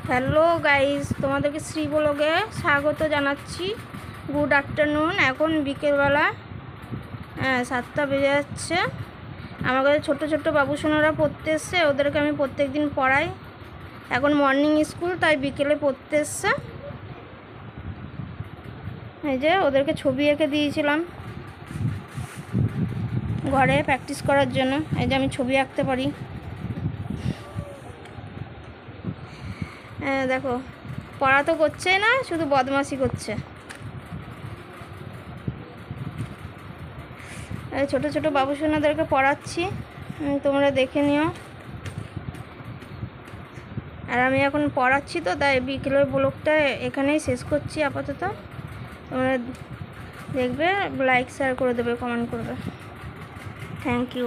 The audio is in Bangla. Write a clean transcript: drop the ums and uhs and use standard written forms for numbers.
হ্যালো গাইস, তোমাদেরকে শ্রী ব্লগে স্বাগত জানাচ্ছি। Good afternoon. এখন বিকেলবেলা 7টা বেজে যাচ্ছে। আমার কাছে ছোটো ছোটো বাবুসোনারা পড়তে এসছে, ওদেরকে আমি প্রত্যেক দিন পড়াই। এখন মর্নিং স্কুল, তাই বিকেলে পড়তে এসছে। এই যে ওদেরকে ছবি এঁকে দিয়েছিলাম ঘরে প্র্যাকটিস করার জন্য। এই যে আমি ছবি আঁকতে পারি। দেখো, পড়া তো করছে না, শুধু বদমাশি করছে। ছোট ছোট বাবুসোনাদেরকে পড়াচ্ছি, তোমরা দেখে নিও। আর আমি এখন পড়াচ্ছি তো, তাই বিকেলের ব্লগটা এখানেই শেষ করছি আপাতত। তোমরা দেখবে, লাইক শেয়ার করে দেবে, কমেন্ট করবে। Thank you.